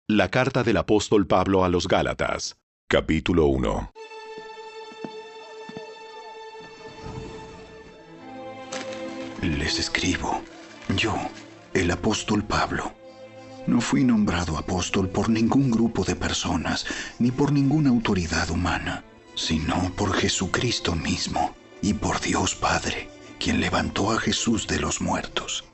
La carta del apóstol Pablo a los Gálatas, capítulo 1. Les escribo, yo, el apóstol Pablo. No fui nombrado apóstol por ningún grupo de personas, ni por ninguna autoridad humana, sino por Jesucristo mismo y por Dios Padre, quien levantó a Jesús de los muertos.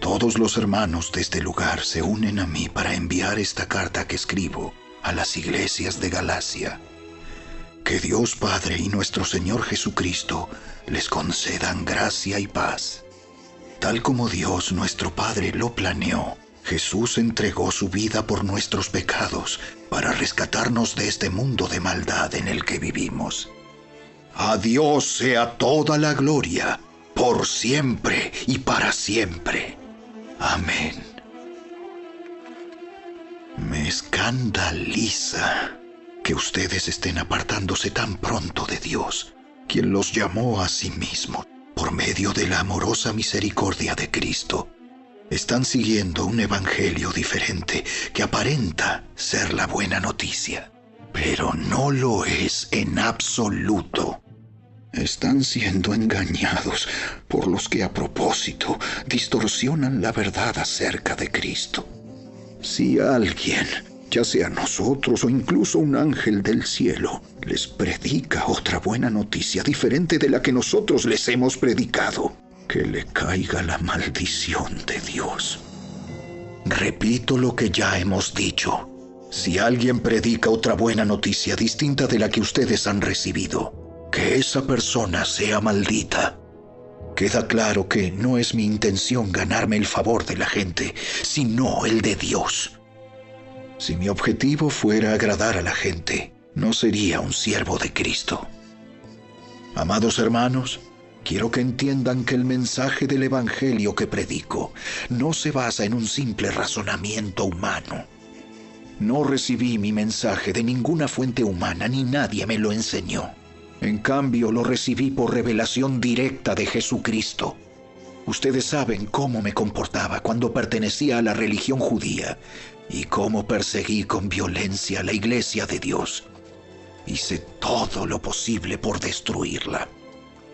Todos los hermanos de este lugar se unen a mí para enviar esta carta que escribo a las iglesias de Galacia. Que Dios Padre y nuestro Señor Jesucristo les concedan gracia y paz. Tal como Dios nuestro Padre lo planeó, Jesús entregó su vida por nuestros pecados para rescatarnos de este mundo de maldad en el que vivimos. A Dios sea toda la gloria, por siempre y para siempre. Amén. Me escandaliza que ustedes estén apartándose tan pronto de Dios, quien los llamó a sí mismo por medio de la amorosa misericordia de Cristo. Están siguiendo un evangelio diferente que aparenta ser la buena noticia, pero no lo es en absoluto. Están siendo engañados por los que a propósito distorsionan la verdad acerca de Cristo. Si alguien, ya sea nosotros o incluso un ángel del cielo, les predica otra buena noticia diferente de la que nosotros les hemos predicado, que le caiga la maldición de Dios. Repito lo que ya hemos dicho. Si alguien predica otra buena noticia distinta de la que ustedes han recibido, que esa persona sea maldita. Queda claro que no es mi intención ganarme el favor de la gente, sino el de Dios. Si mi objetivo fuera agradar a la gente, no sería un siervo de Cristo. Amados hermanos, quiero que entiendan que el mensaje del evangelio que predico no se basa en un simple razonamiento humano. No recibí mi mensaje de ninguna fuente humana, ni nadie me lo enseñó. En cambio, lo recibí por revelación directa de Jesucristo. Ustedes saben cómo me comportaba cuando pertenecía a la religión judía y cómo perseguí con violencia a la iglesia de Dios. Hice todo lo posible por destruirla.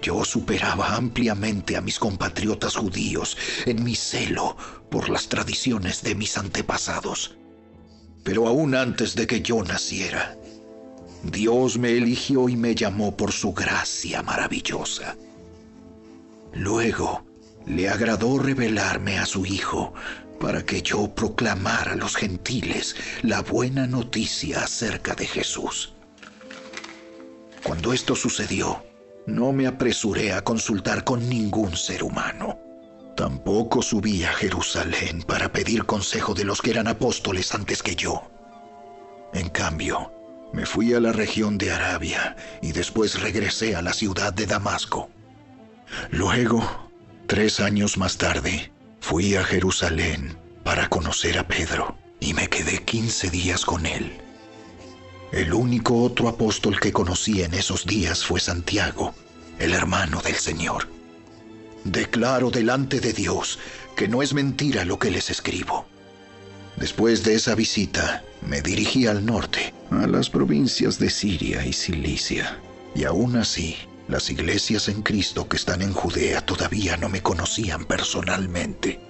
Yo superaba ampliamente a mis compatriotas judíos en mi celo por las tradiciones de mis antepasados. Pero aún antes de que yo naciera, Dios me eligió y me llamó por su gracia maravillosa. Luego, le agradó revelarme a su Hijo para que yo proclamara a los gentiles la buena noticia acerca de Jesús. Cuando esto sucedió, no me apresuré a consultar con ningún ser humano. Tampoco subí a Jerusalén para pedir consejo de los que eran apóstoles antes que yo. En cambio, me fui a la región de Arabia y después regresé a la ciudad de Damasco. Luego, 3 años más tarde, fui a Jerusalén para conocer a Pedro y me quedé 15 días con él. El único otro apóstol que conocí en esos días fue Santiago, el hermano del Señor. Declaro delante de Dios que no es mentira lo que les escribo. Después de esa visita, me dirigí al norte, a las provincias de Siria y Cilicia. Y aún así, las iglesias en Cristo que están en Judea todavía no me conocían personalmente.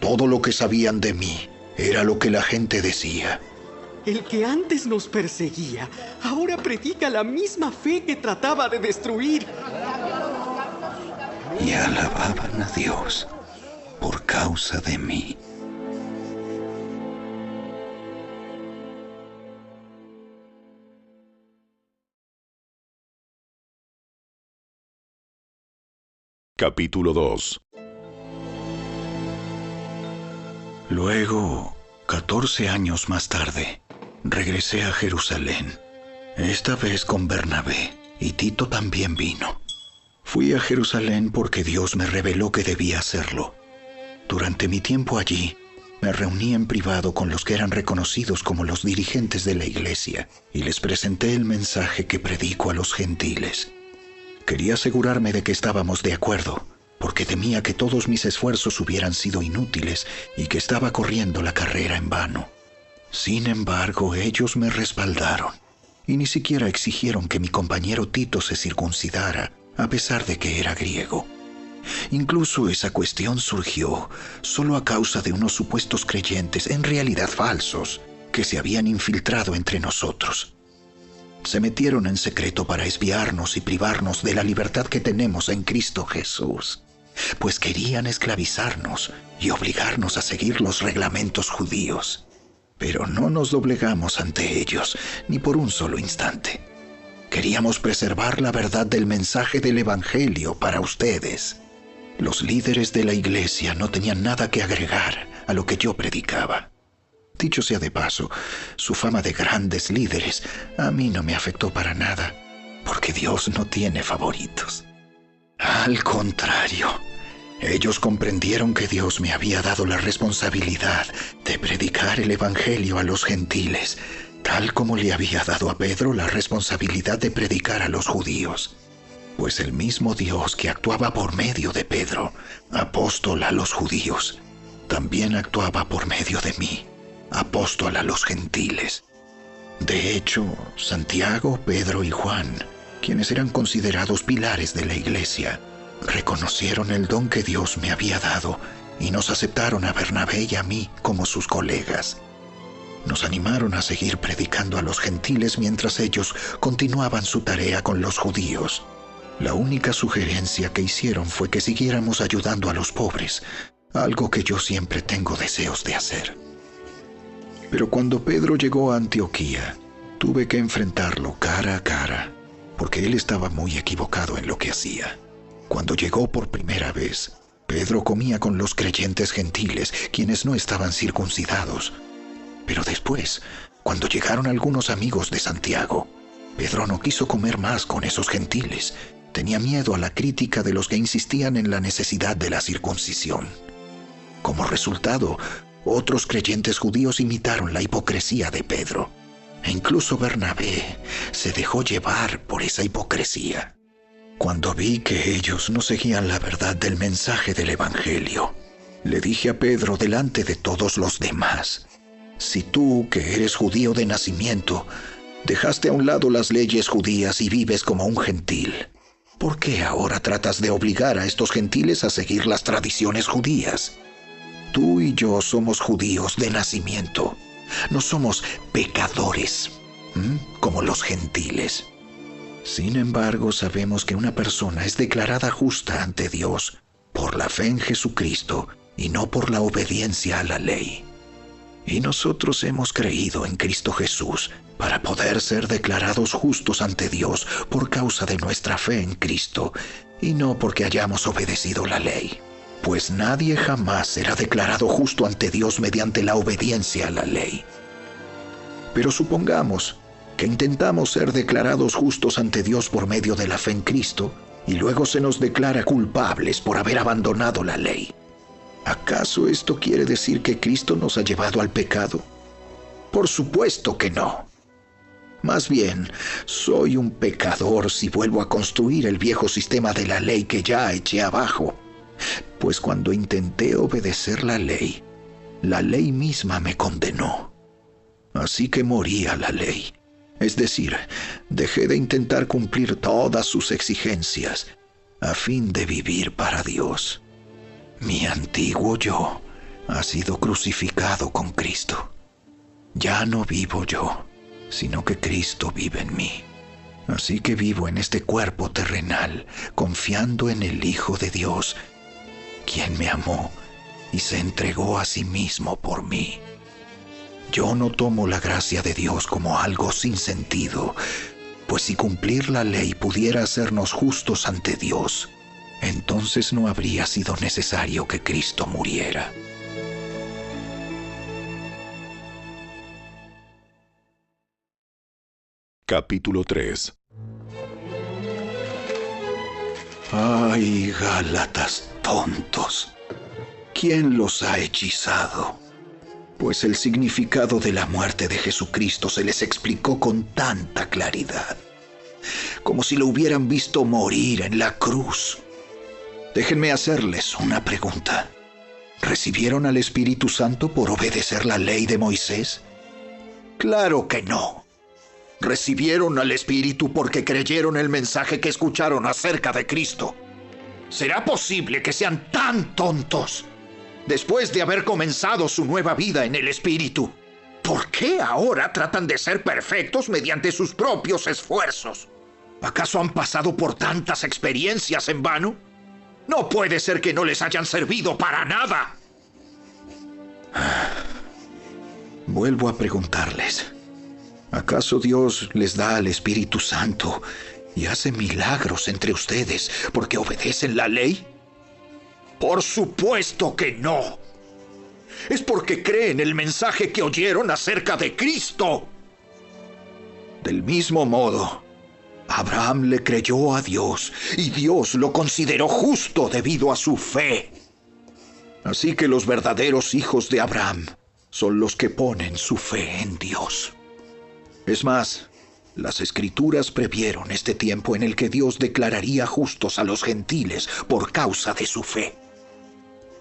Todo lo que sabían de mí era lo que la gente decía. El que antes nos perseguía, ahora predica la misma fe que trataba de destruir. Y alababan a Dios por causa de mí. Capítulo 2. Luego, 14 años más tarde, regresé a Jerusalén, esta vez con Bernabé, y Tito también vino. Fui a Jerusalén porque Dios me reveló que debía hacerlo. Durante mi tiempo allí, me reuní en privado con los que eran reconocidos como los dirigentes de la iglesia y les presenté el mensaje que predico a los gentiles. Quería asegurarme de que estábamos de acuerdo, porque temía que todos mis esfuerzos hubieran sido inútiles y que estaba corriendo la carrera en vano. Sin embargo, ellos me respaldaron y ni siquiera exigieron que mi compañero Tito se circuncidara, a pesar de que era griego. Incluso esa cuestión surgió solo a causa de unos supuestos creyentes, en realidad falsos, que se habían infiltrado entre nosotros. Se metieron en secreto para espiarnos y privarnos de la libertad que tenemos en Cristo Jesús, pues querían esclavizarnos y obligarnos a seguir los reglamentos judíos. Pero no nos doblegamos ante ellos, ni por un solo instante. Queríamos preservar la verdad del mensaje del Evangelio para ustedes. Los líderes de la iglesia no tenían nada que agregar a lo que yo predicaba. Dicho sea de paso, su fama de grandes líderes a mí no me afectó para nada, porque Dios no tiene favoritos. Al contrario, ellos comprendieron que Dios me había dado la responsabilidad de predicar el Evangelio a los gentiles, tal como le había dado a Pedro la responsabilidad de predicar a los judíos. Pues el mismo Dios que actuaba por medio de Pedro, apóstol a los judíos, también actuaba por medio de mí, apóstol a los gentiles. De hecho, Santiago, Pedro y Juan, quienes eran considerados pilares de la iglesia, reconocieron el don que Dios me había dado y nos aceptaron a Bernabé y a mí como sus colegas. Nos animaron a seguir predicando a los gentiles mientras ellos continuaban su tarea con los judíos. La única sugerencia que hicieron fue que siguiéramos ayudando a los pobres, algo que yo siempre tengo deseos de hacer. Pero cuando Pedro llegó a Antioquía, tuve que enfrentarlo cara a cara, porque él estaba muy equivocado en lo que hacía. Cuando llegó por primera vez, Pedro comía con los creyentes gentiles, quienes no estaban circuncidados. Pero después, cuando llegaron algunos amigos de Santiago, Pedro no quiso comer más con esos gentiles. Tenía miedo a la crítica de los que insistían en la necesidad de la circuncisión. Como resultado, otros creyentes judíos imitaron la hipocresía de Pedro. E incluso Bernabé se dejó llevar por esa hipocresía. Cuando vi que ellos no seguían la verdad del mensaje del Evangelio, le dije a Pedro delante de todos los demás: si tú, que eres judío de nacimiento, dejaste a un lado las leyes judías y vives como un gentil, ¿por qué ahora tratas de obligar a estos gentiles a seguir las tradiciones judías? Tú y yo somos judíos de nacimiento. No somos pecadores, como los gentiles. Sin embargo, sabemos que una persona es declarada justa ante Dios por la fe en Jesucristo y no por la obediencia a la ley. Y nosotros hemos creído en Cristo Jesús para poder ser declarados justos ante Dios por causa de nuestra fe en Cristo y no porque hayamos obedecido la ley. Pues nadie jamás será declarado justo ante Dios mediante la obediencia a la ley. Pero supongamos que intentamos ser declarados justos ante Dios por medio de la fe en Cristo y luego se nos declara culpables por haber abandonado la ley. ¿Acaso esto quiere decir que Cristo nos ha llevado al pecado? Por supuesto que no. Más bien, soy un pecador si vuelvo a construir el viejo sistema de la ley que ya eché abajo. Pues cuando intenté obedecer la ley misma me condenó. Así que morí a la ley. Es decir, dejé de intentar cumplir todas sus exigencias a fin de vivir para Dios. Mi antiguo yo ha sido crucificado con Cristo. Ya no vivo yo, sino que Cristo vive en mí. Así que vivo en este cuerpo terrenal, confiando en el Hijo de Dios, quien me amó y se entregó a sí mismo por mí. Yo no tomo la gracia de Dios como algo sin sentido, pues si cumplir la ley pudiera hacernos justos ante Dios, entonces no habría sido necesario que Cristo muriera. Capítulo 3. ¡Ay, Gálatas tontos! ¿Quién los ha hechizado? Pues el significado de la muerte de Jesucristo se les explicó con tanta claridad, como si lo hubieran visto morir en la cruz. Déjenme hacerles una pregunta. ¿Recibieron al Espíritu Santo por obedecer la ley de Moisés? Claro que no. Recibieron al Espíritu porque creyeron el mensaje que escucharon acerca de Cristo. ¿Será posible que sean tan tontos después de haber comenzado su nueva vida en el Espíritu? ¿Por qué ahora tratan de ser perfectos mediante sus propios esfuerzos? ¿Acaso han pasado por tantas experiencias en vano? No puede ser que no les hayan servido para nada. Vuelvo a preguntarles, ¿acaso Dios les da al Espíritu Santo y hace milagros entre ustedes porque obedecen la ley? Por supuesto que no. Es porque creen el mensaje que oyeron acerca de Cristo. Del mismo modo, Abraham le creyó a Dios y Dios lo consideró justo debido a su fe. Así que los verdaderos hijos de Abraham son los que ponen su fe en Dios. Es más, las Escrituras previeron este tiempo en el que Dios declararía justos a los gentiles por causa de su fe.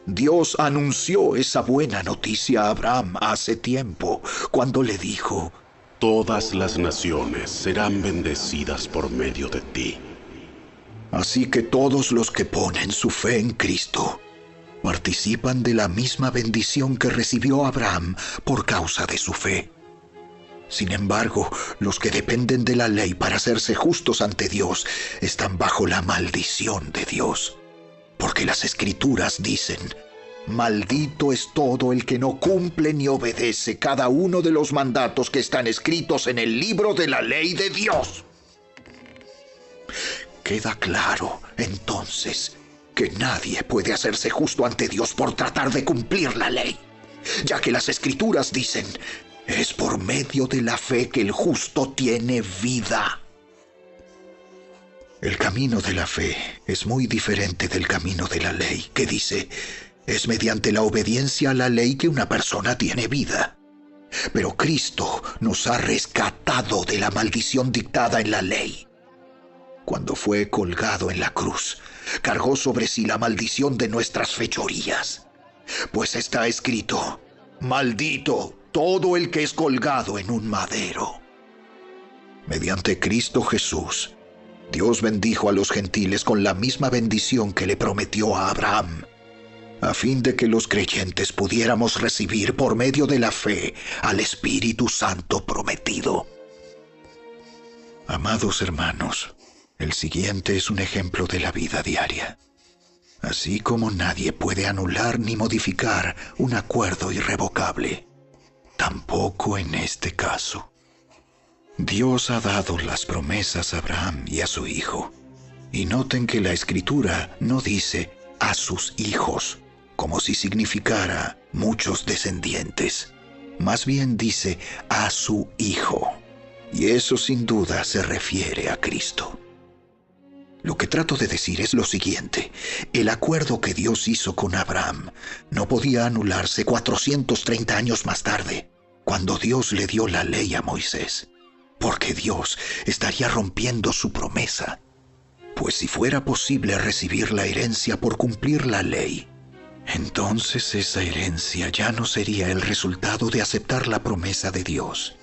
Dios anunció esa buena noticia a Abraham hace tiempo, cuando le dijo: Todas las naciones serán bendecidas por medio de ti. Así que todos los que ponen su fe en Cristo participan de la misma bendición que recibió Abraham por causa de su fe. Sin embargo, los que dependen de la ley para hacerse justos ante Dios están bajo la maldición de Dios. Porque las Escrituras dicen: maldito es todo el que no cumple ni obedece cada uno de los mandatos que están escritos en el libro de la ley de Dios. Queda claro, entonces, que nadie puede hacerse justo ante Dios por tratar de cumplir la ley, ya que las Escrituras dicen: es por medio de la fe que el justo tiene vida. El camino de la fe es muy diferente del camino de la ley, que dice: es mediante la obediencia a la ley que una persona tiene vida. Pero Cristo nos ha rescatado de la maldición dictada en la ley. Cuando fue colgado en la cruz, cargó sobre sí la maldición de nuestras fechorías. Pues está escrito: maldito todo el que es colgado en un madero. Mediante Cristo Jesús, Dios bendijo a los gentiles con la misma bendición que le prometió a Abraham, a fin de que los creyentes pudiéramos recibir por medio de la fe al Espíritu Santo prometido. Amados hermanos, el siguiente es un ejemplo de la vida diaria. Así como nadie puede anular ni modificar un acuerdo irrevocable, tampoco en este caso. Dios ha dado las promesas a Abraham y a su hijo. Y noten que la Escritura no dice a sus hijos, como si significara muchos descendientes. Más bien dice a su hijo. Y eso sin duda se refiere a Cristo. Lo que trato de decir es lo siguiente: el acuerdo que Dios hizo con Abraham no podía anularse 430 años más tarde, cuando Dios le dio la ley a Moisés. Porque Dios estaría rompiendo su promesa. Pues si fuera posible recibir la herencia por cumplir la ley, entonces esa herencia ya no sería el resultado de aceptar la promesa de Dios.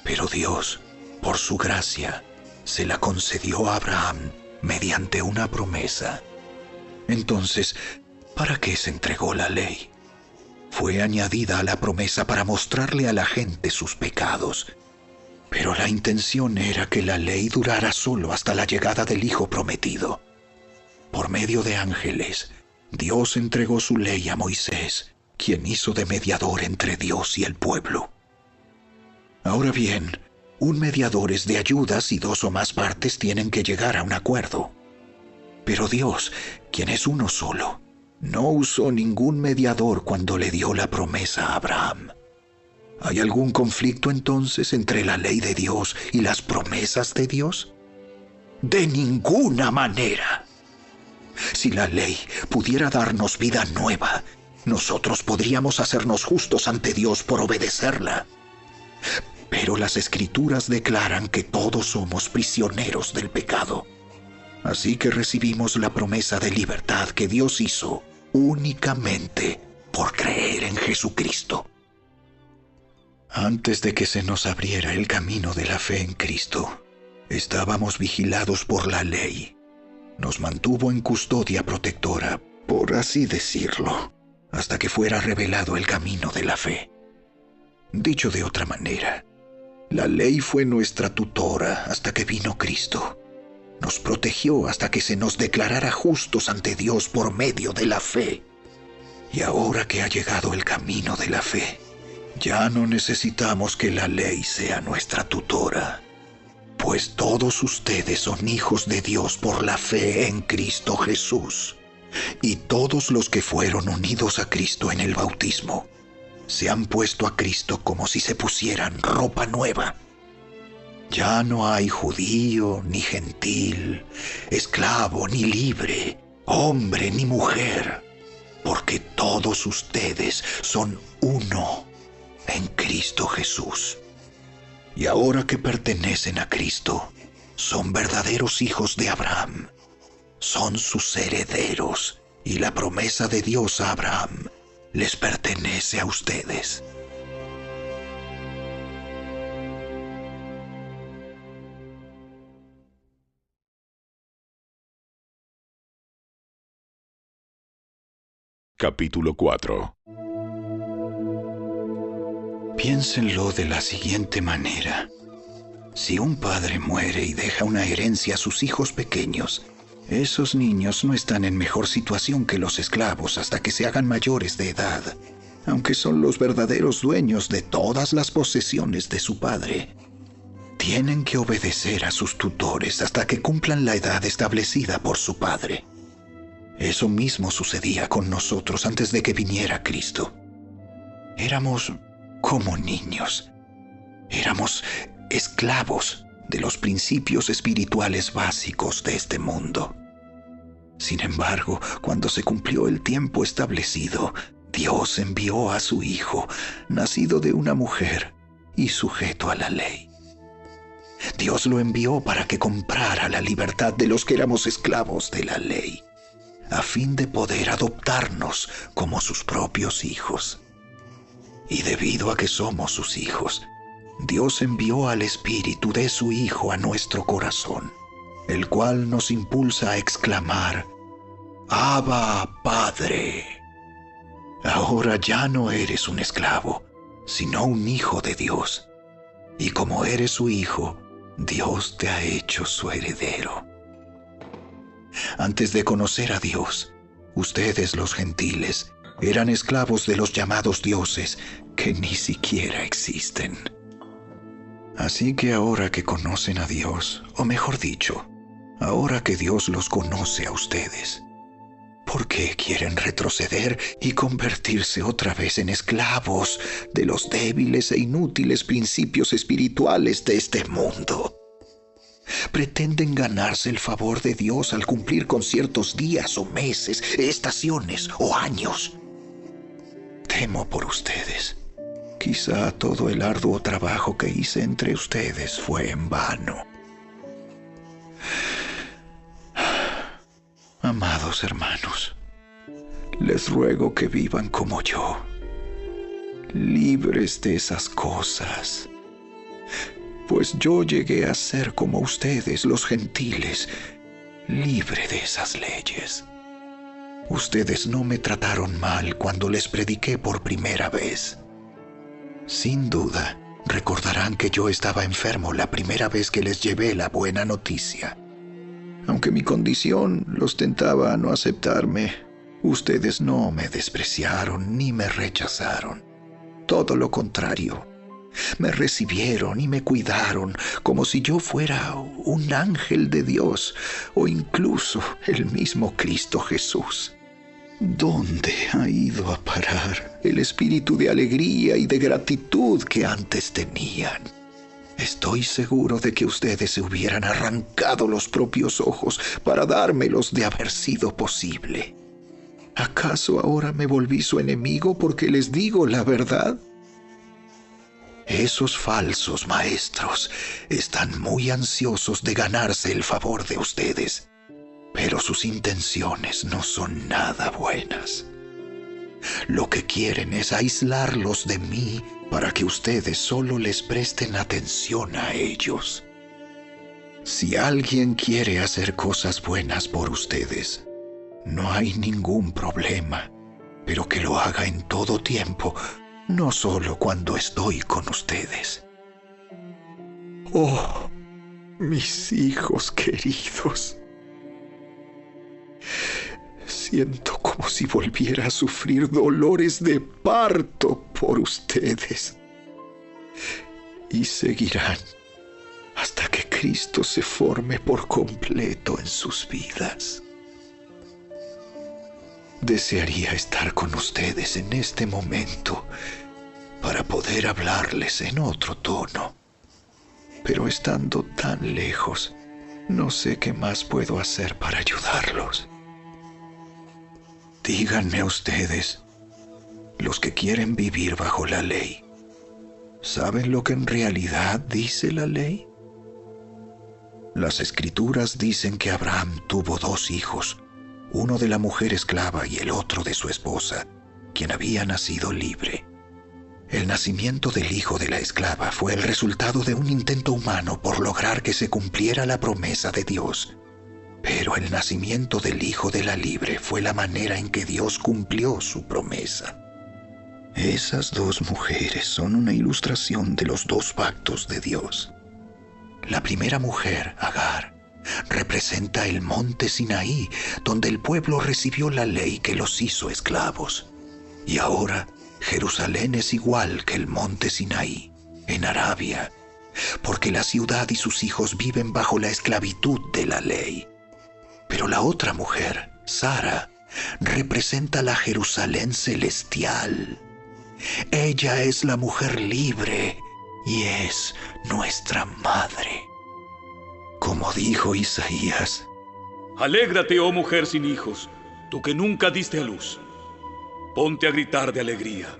Pero Dios, por su gracia, se la concedió a Abraham mediante una promesa. Entonces, ¿para qué se entregó la ley? Fue añadida a la promesa para mostrarle a la gente sus pecados. Pero la intención era que la ley durara solo hasta la llegada del Hijo prometido. Por medio de ángeles, Dios entregó su ley a Moisés, quien hizo de mediador entre Dios y el pueblo. Ahora bien, un mediador es de ayuda si dos o más partes tienen que llegar a un acuerdo. Pero Dios, quien es uno solo, no usó ningún mediador cuando le dio la promesa a Abraham. ¿Hay algún conflicto entonces entre la ley de Dios y las promesas de Dios? De ninguna manera. Si la ley pudiera darnos vida nueva, nosotros podríamos hacernos justos ante Dios por obedecerla. Pero las Escrituras declaran que todos somos prisioneros del pecado. Así que recibimos la promesa de libertad que Dios hizo únicamente por creer en Jesucristo. Antes de que se nos abriera el camino de la fe en Cristo, estábamos vigilados por la ley. Nos mantuvo en custodia protectora, por así decirlo, hasta que fuera revelado el camino de la fe. Dicho de otra manera, la ley fue nuestra tutora hasta que vino Cristo. Nos protegió hasta que se nos declarara justos ante Dios por medio de la fe. Y ahora que ha llegado el camino de la fe, ya no necesitamos que la ley sea nuestra tutora, pues todos ustedes son hijos de Dios por la fe en Cristo Jesús. Y todos los que fueron unidos a Cristo en el bautismo se han puesto a Cristo como si se pusieran ropa nueva. Ya no hay judío ni gentil, esclavo ni libre, hombre ni mujer, porque todos ustedes son uno en Cristo Jesús. Y ahora que pertenecen a Cristo, son verdaderos hijos de Abraham. Son sus herederos, y la promesa de Dios a Abraham les pertenece a ustedes. Capítulo 4. Piénsenlo de la siguiente manera. Si un padre muere y deja una herencia a sus hijos pequeños, esos niños no están en mejor situación que los esclavos hasta que se hagan mayores de edad, aunque son los verdaderos dueños de todas las posesiones de su padre. Tienen que obedecer a sus tutores hasta que cumplan la edad establecida por su padre. Eso mismo sucedía con nosotros antes de que viniera Cristo. Éramos como niños. Éramos esclavos de los principios espirituales básicos de este mundo. Sin embargo, cuando se cumplió el tiempo establecido, Dios envió a su Hijo, nacido de una mujer y sujeto a la ley. Dios lo envió para que comprara la libertad de los que éramos esclavos de la ley, a fin de poder adoptarnos como sus propios hijos. Y debido a que somos sus hijos, Dios envió al Espíritu de su Hijo a nuestro corazón, el cual nos impulsa a exclamar: ¡Abba, Padre! Ahora ya no eres un esclavo, sino un hijo de Dios. Y como eres su hijo, Dios te ha hecho su heredero. Antes de conocer a Dios, ustedes, los gentiles, eran esclavos de los llamados dioses, que ni siquiera existen. Así que ahora que conocen a Dios, o mejor dicho, ahora que Dios los conoce a ustedes, ¿por qué quieren retroceder y convertirse otra vez en esclavos de los débiles e inútiles principios espirituales de este mundo? Pretenden ganarse el favor de Dios al cumplir con ciertos días o meses, estaciones o años. Temo por ustedes. Quizá todo el arduo trabajo que hice entre ustedes fue en vano. Amados hermanos, les ruego que vivan como yo, libres de esas cosas. Pues yo llegué a ser como ustedes, los gentiles, libre de esas leyes. Ustedes no me trataron mal cuando les prediqué por primera vez. Sin duda, recordarán que yo estaba enfermo la primera vez que les llevé la buena noticia. Aunque mi condición los tentaba a no aceptarme, ustedes no me despreciaron ni me rechazaron. Todo lo contrario. Me recibieron y me cuidaron como si yo fuera un ángel de Dios o incluso el mismo Cristo Jesús. ¿Dónde ha ido a parar el espíritu de alegría y de gratitud que antes tenían? Estoy seguro de que ustedes se hubieran arrancado los propios ojos para dármelos de haber sido posible. ¿Acaso ahora me volví su enemigo porque les digo la verdad? Esos falsos maestros están muy ansiosos de ganarse el favor de ustedes, pero sus intenciones no son nada buenas. Lo que quieren es aislarlos de mí para que ustedes solo les presten atención a ellos. Si alguien quiere hacer cosas buenas por ustedes, no hay ningún problema, pero que lo haga en todo tiempo, no solo cuando estoy con ustedes. Oh, mis hijos queridos. Siento como si volviera a sufrir dolores de parto por ustedes. Y seguirán hasta que Cristo se forme por completo en sus vidas. Desearía estar con ustedes en este momento para poder hablarles en otro tono. Pero estando tan lejos, no sé qué más puedo hacer para ayudarlos. Díganme ustedes, los que quieren vivir bajo la ley, ¿saben lo que en realidad dice la ley? Las Escrituras dicen que Abraham tuvo 2 hijos, uno de la mujer esclava y el otro de su esposa, quien había nacido libre. El nacimiento del hijo de la esclava fue el resultado de un intento humano por lograr que se cumpliera la promesa de Dios. Pero el nacimiento del hijo de la libre fue la manera en que Dios cumplió su promesa. Esas 2 mujeres son una ilustración de los 2 pactos de Dios. La primera mujer, Agar, representa el monte Sinaí, donde el pueblo recibió la ley que los hizo esclavos. Y ahora Jerusalén es igual que el monte Sinaí, en Arabia, porque la ciudad y sus hijos viven bajo la esclavitud de la ley. Pero la otra mujer, Sara, representa la Jerusalén celestial. Ella es la mujer libre y es nuestra madre. Como dijo Isaías: Alégrate, oh mujer sin hijos, tú que nunca diste a luz. Ponte a gritar de alegría,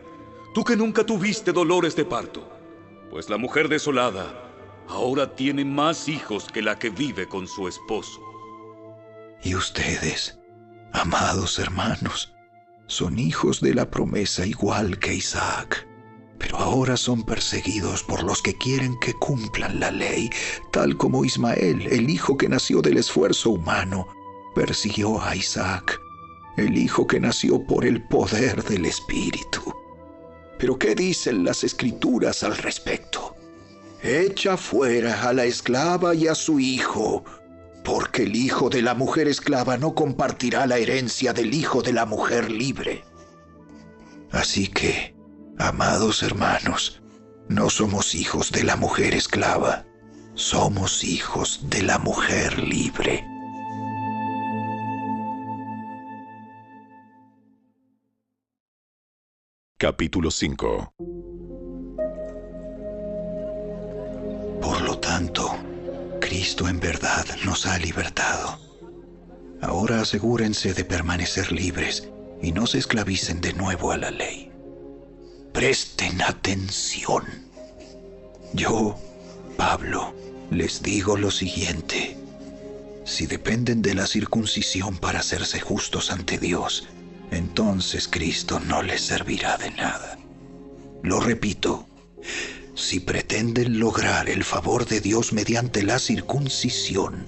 tú que nunca tuviste dolores de parto, pues la mujer desolada ahora tiene más hijos que la que vive con su esposo. Y ustedes, amados hermanos, son hijos de la promesa igual que Isaac, pero ahora son perseguidos por los que quieren que cumplan la ley, tal como Ismael, el hijo que nació del esfuerzo humano, persiguió a Isaac, el hijo que nació por el poder del Espíritu. ¿Pero qué dicen las Escrituras al respecto? Echa fuera a la esclava y a su hijo, porque el hijo de la mujer esclava no compartirá la herencia del hijo de la mujer libre. Así que, amados hermanos, no somos hijos de la mujer esclava, somos hijos de la mujer libre. Capítulo 5. Por lo tanto, Cristo en verdad nos ha libertado. Ahora asegúrense de permanecer libres y no se esclavicen de nuevo a la ley. Presten atención. Yo, Pablo, les digo lo siguiente. Si dependen de la circuncisión para hacerse justos ante Dios, entonces Cristo no les servirá de nada. Lo repito. Si pretenden lograr el favor de Dios mediante la circuncisión,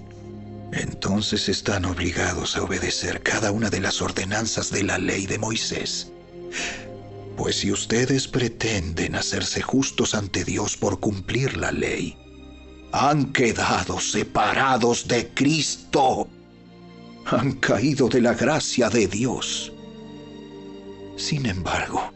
entonces están obligados a obedecer cada una de las ordenanzas de la ley de Moisés. Pues si ustedes pretenden hacerse justos ante Dios por cumplir la ley, han quedado separados de Cristo. Han caído de la gracia de Dios. Sin embargo,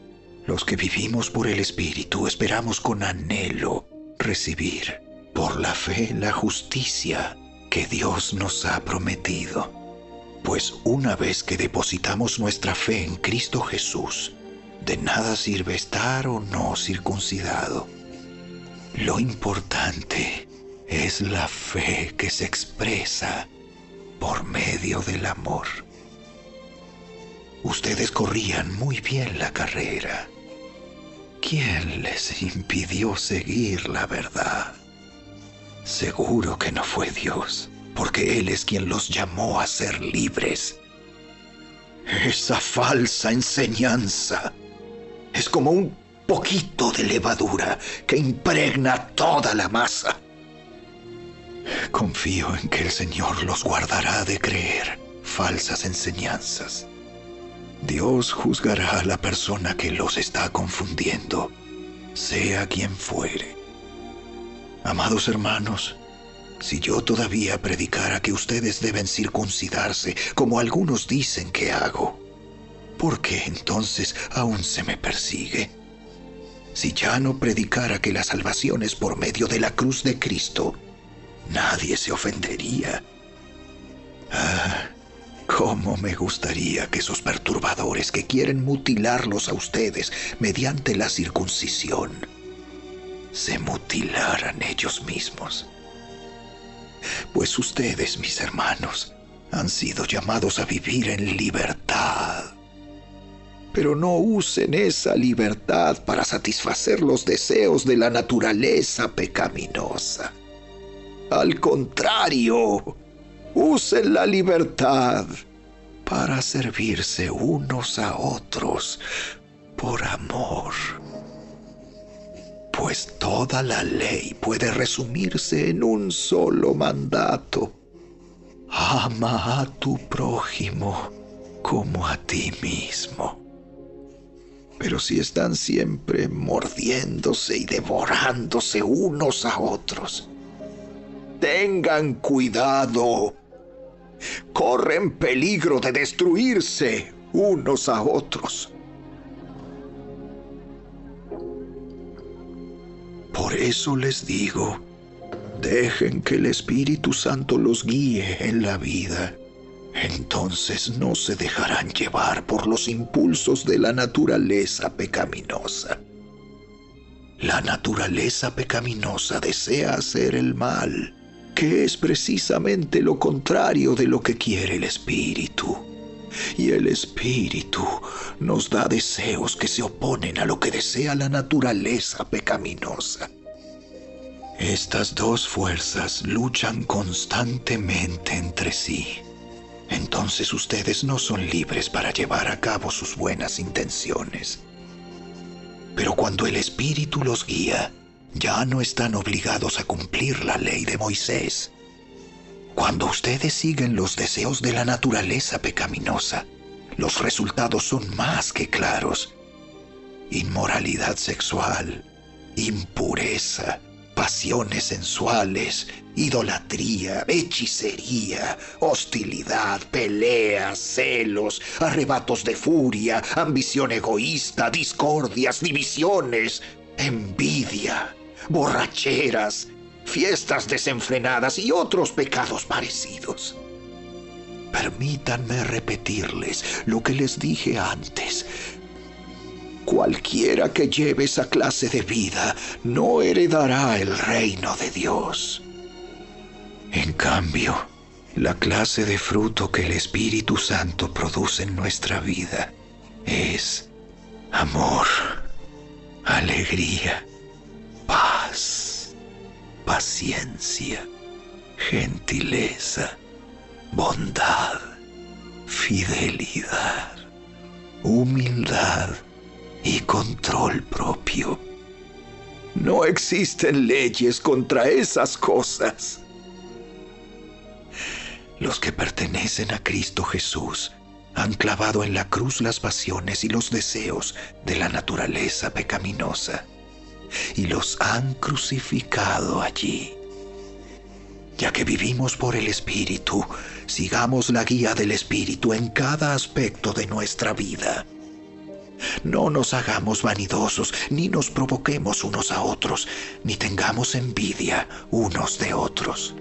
los que vivimos por el Espíritu esperamos con anhelo recibir por la fe la justicia que Dios nos ha prometido. Pues una vez que depositamos nuestra fe en Cristo Jesús, de nada sirve estar o no circuncidado. Lo importante es la fe que se expresa por medio del amor. Ustedes corrían muy bien la carrera. ¿Quién les impidió seguir la verdad? Seguro que no fue Dios, porque Él es quien los llamó a ser libres. Esa falsa enseñanza es como un poquito de levadura que impregna toda la masa. Confío en que el Señor los guardará de creer falsas enseñanzas. Dios juzgará a la persona que los está confundiendo, sea quien fuere. Amados hermanos, si yo todavía predicara que ustedes deben circuncidarse, como algunos dicen que hago, ¿por qué entonces aún se me persigue? Si ya no predicara que la salvación es por medio de la cruz de Cristo, nadie se ofendería. Cómo me gustaría que esos perturbadores que quieren mutilarlos a ustedes mediante la circuncisión se mutilaran ellos mismos. Pues ustedes, mis hermanos, han sido llamados a vivir en libertad. Pero no usen esa libertad para satisfacer los deseos de la naturaleza pecaminosa. Al contrario, usen la libertad para servirse unos a otros por amor. Pues toda la ley puede resumirse en un solo mandato: ama a tu prójimo como a ti mismo. Pero si están siempre mordiéndose y devorándose unos a otros, tengan cuidado. Corren peligro de destruirse unos a otros. Por eso les digo, dejen que el Espíritu Santo los guíe en la vida. Entonces no se dejarán llevar por los impulsos de la naturaleza pecaminosa. La naturaleza pecaminosa desea hacer el mal, que es precisamente lo contrario de lo que quiere el Espíritu. Y el Espíritu nos da deseos que se oponen a lo que desea la naturaleza pecaminosa. Estas dos fuerzas luchan constantemente entre sí. Entonces ustedes no son libres para llevar a cabo sus buenas intenciones. Pero cuando el Espíritu los guía, ya no están obligados a cumplir la ley de Moisés. Cuando ustedes siguen los deseos de la naturaleza pecaminosa, los resultados son más que claros: inmoralidad sexual, impureza, pasiones sensuales, idolatría, hechicería, hostilidad, peleas, celos, arrebatos de furia, ambición egoísta, discordias, divisiones, envidia, borracheras, fiestas desenfrenadas y otros pecados parecidos. Permítanme repetirles lo que les dije antes. Cualquiera que lleve esa clase de vida no heredará el reino de Dios. En cambio, la clase de fruto que el Espíritu Santo produce en nuestra vida es amor, alegría, paz, paciencia, gentileza, bondad, fidelidad, humildad y control propio. No existen leyes contra esas cosas. Los que pertenecen a Cristo Jesús han clavado en la cruz las pasiones y los deseos de la naturaleza pecaminosa y los han crucificado allí. Ya que vivimos por el Espíritu, sigamos la guía del Espíritu en cada aspecto de nuestra vida. No nos hagamos vanidosos, ni nos provoquemos unos a otros, ni tengamos envidia unos de otros.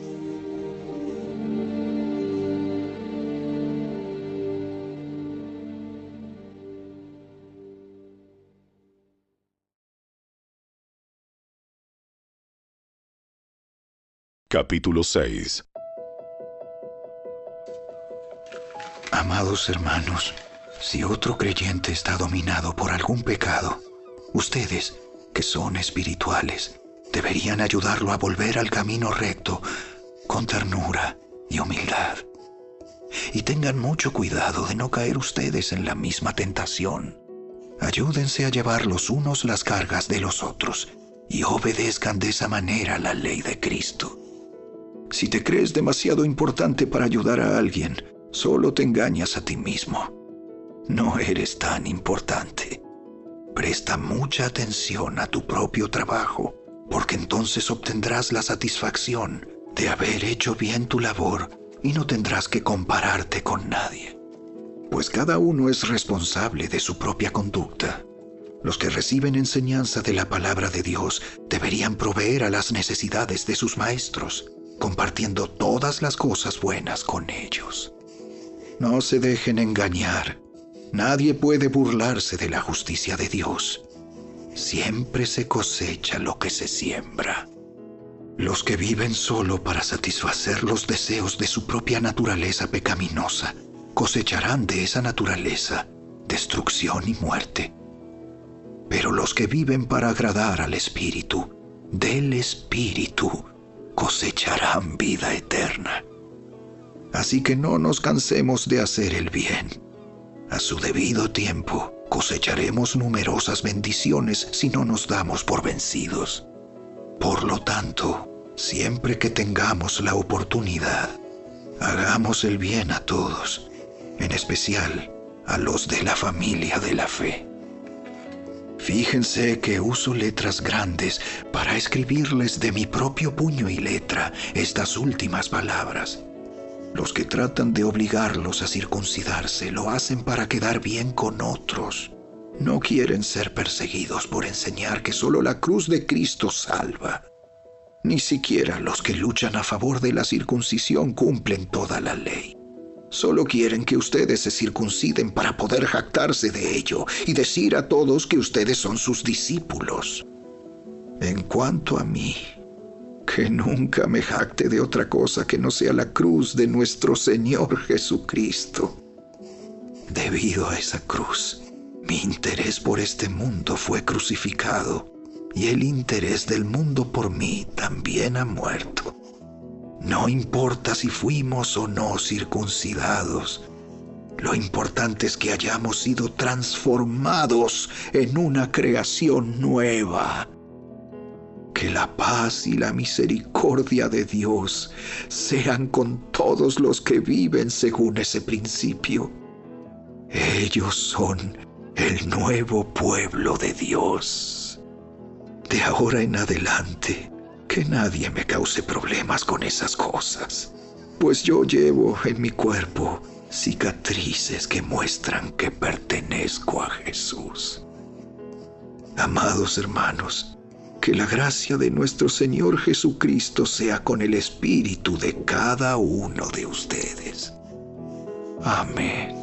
Capítulo 6. Amados hermanos, si otro creyente está dominado por algún pecado, ustedes, que son espirituales, deberían ayudarlo a volver al camino recto con ternura y humildad. Y tengan mucho cuidado de no caer ustedes en la misma tentación. Ayúdense a llevar los unos las cargas de los otros y obedezcan de esa manera la ley de Cristo. Si te crees demasiado importante para ayudar a alguien, solo te engañas a ti mismo. No eres tan importante. Presta mucha atención a tu propio trabajo, porque entonces obtendrás la satisfacción de haber hecho bien tu labor y no tendrás que compararte con nadie. Pues cada uno es responsable de su propia conducta. Los que reciben enseñanza de la palabra de Dios deberían proveer a las necesidades de sus maestros, compartiendo todas las cosas buenas con ellos. No se dejen engañar. Nadie puede burlarse de la justicia de Dios. Siempre se cosecha lo que se siembra. Los que viven solo para satisfacer los deseos de su propia naturaleza pecaminosa cosecharán de esa naturaleza destrucción y muerte. Pero los que viven para agradar al Espíritu, del Espíritu, cosecharán vida eterna. Así que no nos cansemos de hacer el bien. A su debido tiempo cosecharemos numerosas bendiciones si no nos damos por vencidos. Por lo tanto, siempre que tengamos la oportunidad, hagamos el bien a todos, en especial a los de la familia de la fe. Fíjense que uso letras grandes para escribirles de mi propio puño y letra estas últimas palabras. Los que tratan de obligarlos a circuncidarse lo hacen para quedar bien con otros. No quieren ser perseguidos por enseñar que solo la cruz de Cristo salva. Ni siquiera los que luchan a favor de la circuncisión cumplen toda la ley. Solo quieren que ustedes se circunciden para poder jactarse de ello y decir a todos que ustedes son sus discípulos. En cuanto a mí, que nunca me jacte de otra cosa que no sea la cruz de nuestro Señor Jesucristo. Debido a esa cruz, mi interés por este mundo fue crucificado y el interés del mundo por mí también ha muerto. No importa si fuimos o no circuncidados. Lo importante es que hayamos sido transformados en una creación nueva. Que la paz y la misericordia de Dios sean con todos los que viven según ese principio. Ellos son el nuevo pueblo de Dios. De ahora en adelante, que nadie me cause problemas con esas cosas, pues yo llevo en mi cuerpo cicatrices que muestran que pertenezco a Jesús. Amados hermanos, que la gracia de nuestro Señor Jesucristo sea con el espíritu de cada uno de ustedes. Amén.